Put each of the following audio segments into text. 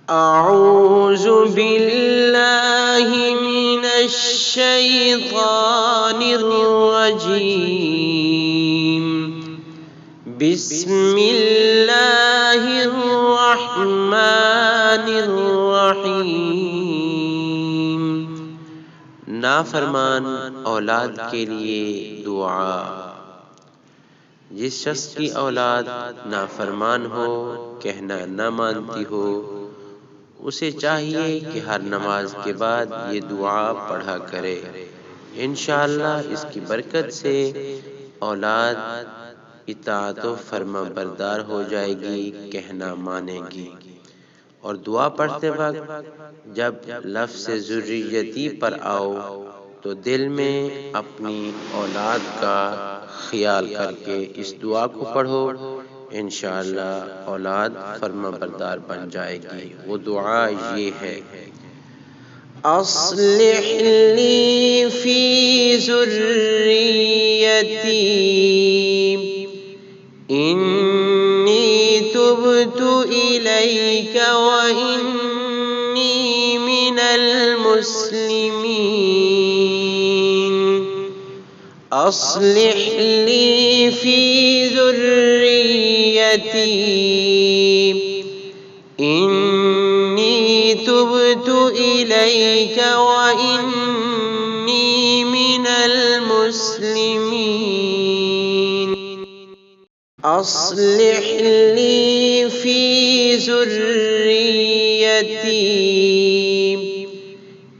أعوذ بالله من الشيطان الرجيم بسم الله الرحمن الرحیم۔ نافرمان اولاد کے لیے دعا۔ جس شخص کی اولاد نافرمان ہو، کہنا نہ مانتی ہو، اسے چاہیے کہ ہر نماز کے بعد یہ دعا پڑھا کرے۔ انشاءاللہ اس کی برکت سے اولاد اطاعت و فرما بردار ہو جائے گی، کہنا مانے گی۔ اور دعا پڑھتے وقت جب لفظ ذریتی پر آؤ تو دل میں اپنی اولاد کا خیال کر کے اس دعا کو پڑھو، انشاءاللہ اولاد فرما بردار بن جائے گی۔ وہ دعا یہ ہے: اصلح لی فی ذریتی انی تبت الیک وانی من المسلمین۔ اصلح لی فی ذریتی انی تبت الیک وانی من المسلمین۔ اصلح لی فی ذریتی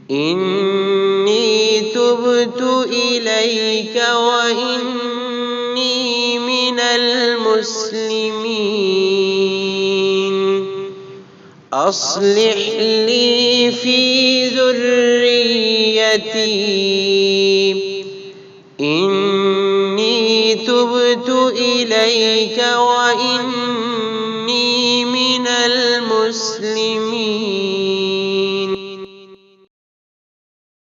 انی تبت الیک وانی من المسلمین۔ اصلح لی فی ذریتی انی تبت الیک وانی من المسلمین۔